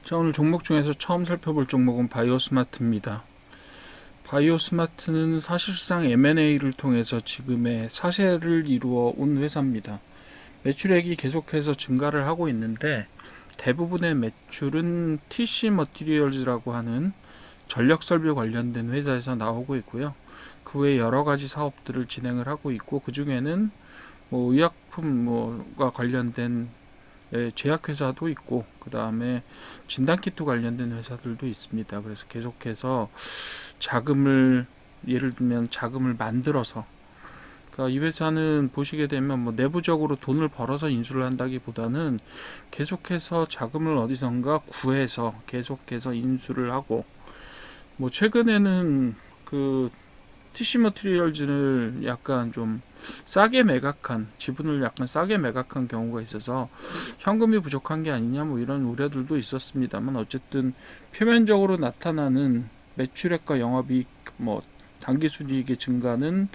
자, 오늘 종목 중에서 처음 살펴볼 종목은 바이오스마트입니다. 바이오스마트는 사실상 M&A를 통해서 지금의 사세를 이루어 온 회사입니다. 매출액이 계속해서 증가를 하고 있는데 대부분의 매출은 TC 머티리얼즈라고 하는 전력 설비 관련된 회사에서 나오고 있고요. 그 외에 여러 가지 사업들을 진행을 하고 있고, 그 중에는 뭐 의약품과 관련된 제약회사도 있고, 그 다음에 진단키트 관련된 회사들도 있습니다. 그래서 계속해서 자금을, 예를 들면 자금을 만들어서, 그러니까 이 회사는 보시게 되면 뭐 내부적으로 돈을 벌어서 인수를 한다기보다는 계속해서 자금을 어디선가 구해서 계속해서 인수를 하고, 뭐 최근에는 그 TC 머티리얼즈를 약간 좀 싸게 매각한, 지분을 약간 싸게 매각한 경우가 있어서 현금이 부족한 게 아니냐 뭐 이런 우려들도 있었습니다만, 어쨌든 표면적으로 나타나는 매출액과 영업이익, 뭐 당기순이익의 증가는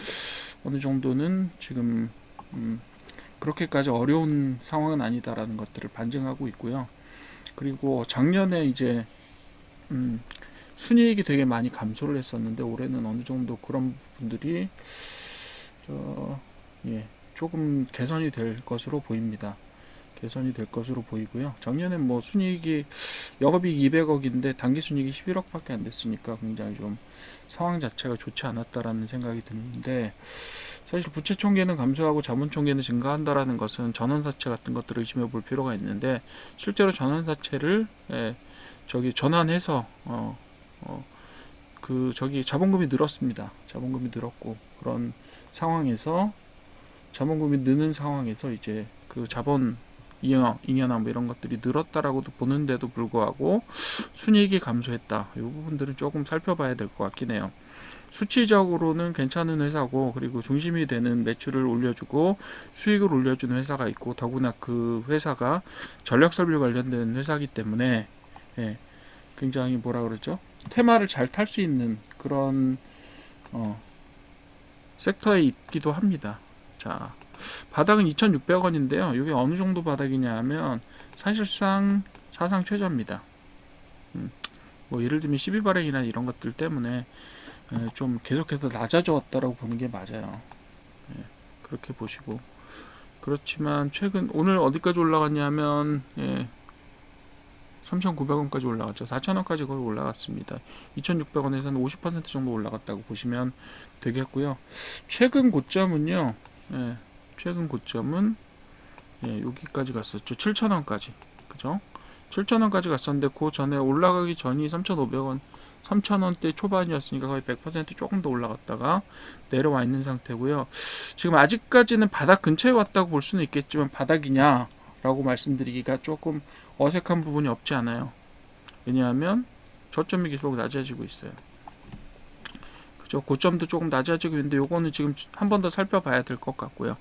어느 정도는 지금 그렇게까지 어려운 상황은 아니다라는 것들을 반증하고 있고요. 그리고 작년에 이제 순이익이 되게 많이 감소를 했었는데 올해는 어느 정도 그런 부분들이 조금 개선이 될 것으로 보입니다. 개선이 될 것으로 보이고요. 작년에 뭐 순이익이 영업이익 200억인데 당기순이익이 11억밖에 안 됐으니까 굉장히 좀 상황 자체가 좋지 않았다라는 생각이 드는데, 사실 부채 총계는 감소하고 자본 총계는 증가한다라는 것은 전환사채 같은 것들을 의심해 볼 필요가 있는데, 실제로 전환사채를 전환해서 자본금이 늘었습니다. 자본금이 늘었고, 그런 상황에서 자본금이 느는 상황에서 이제 그 자본 잉여나 뭐 이런 것들이 늘었다라고도 보는데도 불구하고 순이익이 감소했다. 이 부분들은 조금 살펴봐야 될 것 같긴 해요. 수치적으로는 괜찮은 회사고, 그리고 중심이 되는 매출을 올려주고 수익을 올려주는 회사가 있고, 더구나 그 회사가 전력설비 관련된 회사이기 때문에 굉장히 뭐라 그러죠? 테마를 잘 탈 수 있는 그런 섹터에 있기도 합니다. 자, 바닥은 2,600원인데요. 이게 어느 정도 바닥이냐 하면 사실상 사상 최저입니다. 뭐 예를 들면 12발행이나 이런 것들 때문에 좀 계속해서 낮아졌다라고 보는 게 맞아요. 그렇게 보시고, 그렇지만 최근 오늘 어디까지 올라갔냐면 3,900원까지 올라갔죠. 4,000원까지 거의 올라갔습니다. 2,600원에서는 50% 정도 올라갔다고 보시면 되겠고요. 최근 고점은요. 최근 고점은 여기까지 갔었죠. 7,000원까지. 그죠? 7,000원까지 갔었는데 그 전에 올라가기 전이 3,500원, 3,000원대 초반이었으니까 거의 100% 조금 더 올라갔다가 내려와 있는 상태고요. 지금 아직까지는 바닥 근처에 왔다고 볼 수는 있겠지만 바닥이냐 라고 말씀드리기가 조금 어색한 부분이 없지 않아요. 왜냐하면 저점이 계속 낮아지고 있어요. 그죠? 고점도 조금 낮아지고 있는데 요거는 지금 한 번 더 살펴봐야 될 것 같고요.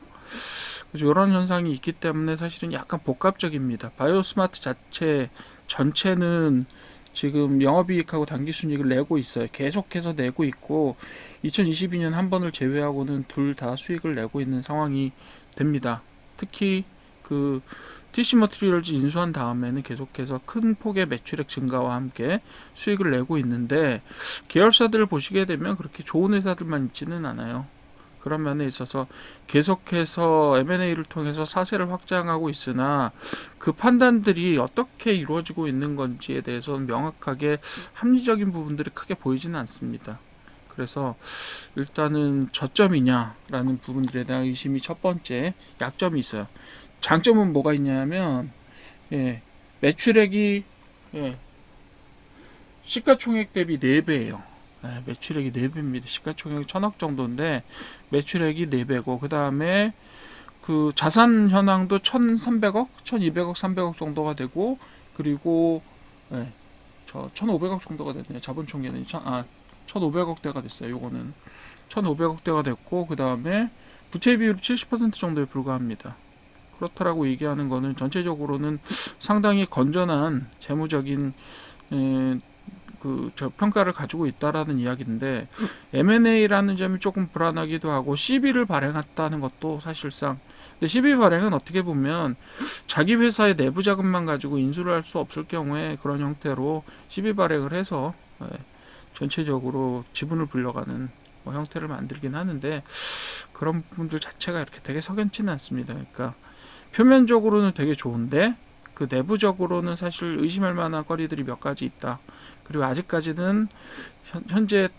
그래서 이런 현상이 있기 때문에 사실은 약간 복합적입니다. 바이오스마트 자체 전체는 지금 영업이익하고 당기순이익을 내고 있어요. 계속해서 내고 있고 2022년 한 번을 제외하고는 둘 다 수익을 내고 있는 상황이 됩니다. 특히 그 TC 머티리얼즈 인수한 다음에는 계속해서 큰 폭의 매출액 증가와 함께 수익을 내고 있는데, 계열사들을 보시게 되면 그렇게 좋은 회사들만 있지는 않아요. 그런 면에 있어서 계속해서 M&A를 통해서 사세를 확장하고 있으나 그 판단들이 어떻게 이루어지고 있는 건지에 대해서는 명확하게 합리적인 부분들이 크게 보이지는 않습니다. 그래서 일단은 저점이냐라는 부분들에 대한 의심이 첫 번째, 약점이 있어요. 장점은 뭐가 있냐면 매출액이 시가총액 대비 4배예요. 매출액이 4배입니다. 시가총액이 1,000억 정도인데 매출액이 4배고, 그 다음에 그 자산 현황도 1,300억, 1,200억, 300억 정도가 되고, 그리고 1,500억 정도가 됐네요. 자본 총계는 1,500억대가 됐어요. 요거는 1,500억대가 됐고, 그 다음에 부채 비율 70% 정도에 불과합니다. 그렇다라고 얘기하는 거는 전체적으로는 상당히 건전한 재무적인 평가를 가지고 있다라는 이야기인데, M&A라는 점이 조금 불안하기도 하고 CB를 발행했다는 것도 사실상 근데 12 발행은 어떻게 보면 자기 회사의 내부 자금만 가지고 인수를 할 수 없을 경우에 그런 형태로 12 발행을 해서 전체적으로 지분을 불려가는 뭐 형태를 만들긴 하는데, 그런 부분들 자체가 이렇게 되게 석연치는 않습니다. 그러니까 표면적으로는 되게 좋은데 그 내부적으로는 사실 의심할 만한 거리들이 몇 가지 있다. 그리고 아직까지는 현재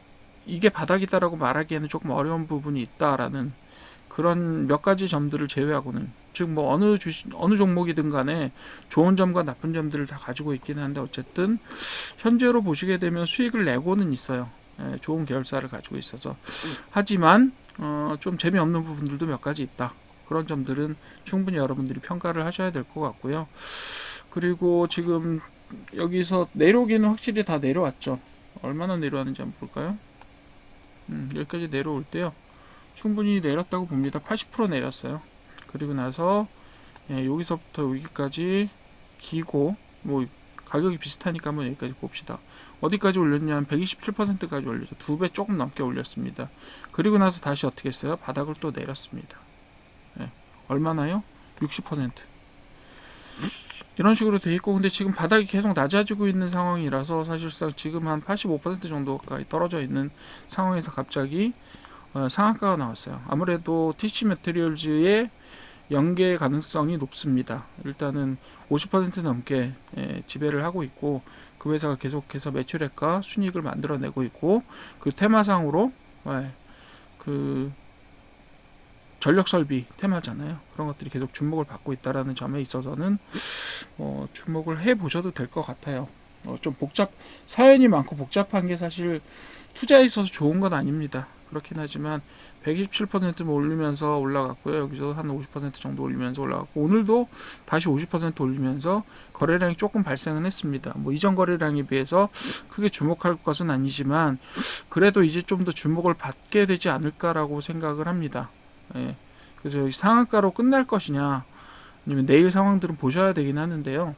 이게 바닥이다라고 말하기에는 조금 어려운 부분이 있다라는 그런 몇 가지 점들을 제외하고는, 즉 뭐 어느 종목이든 간에 좋은 점과 나쁜 점들을 다 가지고 있긴 한데, 어쨌든 현재로 보시게 되면 수익을 내고는 있어요. 좋은 계열사를 가지고 있어서. 하지만 좀 재미없는 부분들도 몇 가지 있다. 그런 점들은 충분히 여러분들이 평가를 하셔야 될 것 같고요. 그리고 지금 여기서 내려오기는 확실히 다 내려왔죠. 얼마나 내려왔는지 한번 볼까요? 여기까지 내려올 때요, 충분히 내렸다고 봅니다. 80% 내렸어요. 그리고 나서 여기서부터 여기까지 기고, 뭐 가격이 비슷하니까 한번 여기까지 봅시다. 어디까지 올렸냐면 127%까지 올렸죠. 2배 조금 넘게 올렸습니다. 그리고 나서 다시 어떻게 했어요? 바닥을 또 내렸습니다. 얼마나요? 60%. 이런 식으로 돼 있고, 근데 지금 바닥이 계속 낮아지고 있는 상황이라서 사실상 지금 한 85% 정도까지 떨어져 있는 상황에서 갑자기 상한가가 나왔어요. 아무래도 TC 매트리얼즈의 연계 가능성이 높습니다. 일단은 50% 넘게 지배를 하고 있고, 그 회사가 계속해서 매출액과 순이익을 만들어내고 있고, 그 테마상으로 그 전력 설비 테마잖아요. 그런 것들이 계속 주목을 받고 있다라는 점에 있어서는 주목을 해 보셔도 될 것 같아요. 좀 사연이 많고 복잡한 게 사실 투자에 있어서 좋은 건 아닙니다. 그렇긴 하지만 127% 올리면서 올라갔고요. 여기서 한 50% 정도 올리면서 올라갔고, 오늘도 다시 50% 올리면서 거래량이 조금 발생은 했습니다. 뭐 이전 거래량에 비해서 크게 주목할 것은 아니지만 그래도 이제 좀 더 주목을 받게 되지 않을까라고 생각을 합니다. 그래서 여기 상한가로 끝날 것이냐, 아니면 내일 상황들은 보셔야 되긴 하는데요.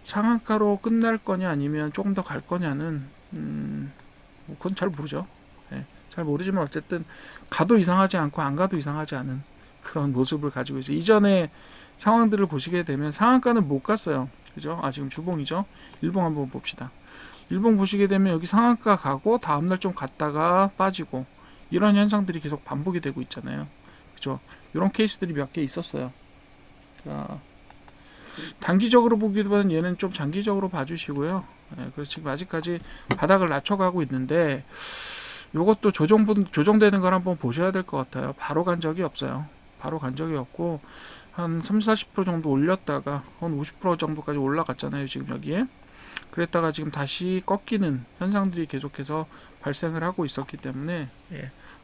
상한가로 끝날 거냐 아니면 조금 더 갈 거냐는 그건 잘 모르죠. 잘 모르지만 어쨌든 가도 이상하지 않고 안 가도 이상하지 않은 그런 모습을 가지고 있어요. 이전에 상황들을 보시게 되면 상한가는 못 갔어요. 그죠? 지금 주봉이죠. 일봉 한번 봅시다. 일봉 보시게 되면 여기 상한가 가고 다음날 좀 갔다가 빠지고, 이런 현상들이 계속 반복이 되고 있잖아요. 그죠? 이런 케이스들이 몇 개 있었어요. 그러니까 단기적으로 보기보다는 얘는 좀 장기적으로 봐주시고요. 그래서 지금 아직까지 바닥을 낮춰가고 있는데, 요것도 조정되는 걸 한번 보셔야 될 것 같아요. 바로 간 적이 없어요. 바로 간 적이 없고, 한 30-40% 정도 올렸다가 한 50% 정도까지 올라갔잖아요. 지금 여기에. 그랬다가 지금 다시 꺾이는 현상들이 계속해서 발생을 하고 있었기 때문에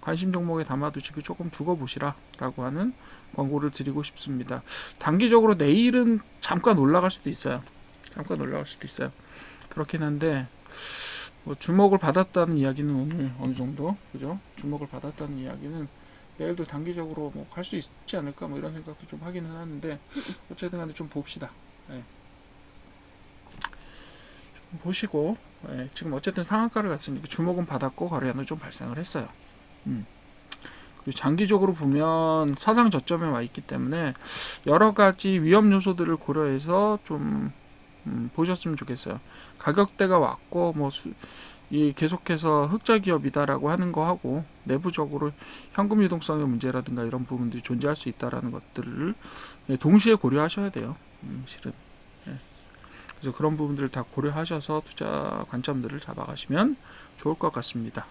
관심 종목에 담아두시고 조금 두고 보시라 라고 하는 권고를 드리고 싶습니다. 단기적으로 내일은 잠깐 올라갈 수도 있어요. 그렇긴 한데, 뭐 주목을 받았다는 이야기는 오늘 어느 정도, 그죠? 주목을 받았다는 이야기는 내일도 단기적으로 뭐 갈 수 있지 않을까, 뭐 이런 생각도 좀 하기는 하는데, 어쨌든 간에 좀 봅시다. 보시고, 지금 어쨌든 상한가를 갔으니까 주목은 받았고 거래량도 좀 발생을 했어요. 그리고 장기적으로 보면 사상 저점에 와 있기 때문에 여러 가지 위험 요소들을 고려해서 좀 보셨으면 좋겠어요. 가격대가 왔고 이 계속해서 흑자 기업이다라고 하는 거 하고, 내부적으로 현금 유동성의 문제라든가 이런 부분들이 존재할 수 있다라는 것들을 동시에 고려하셔야 돼요. 실은. 그래서 그런 부분들을 다 고려하셔서 투자 관점들을 잡아가시면 좋을 것 같습니다.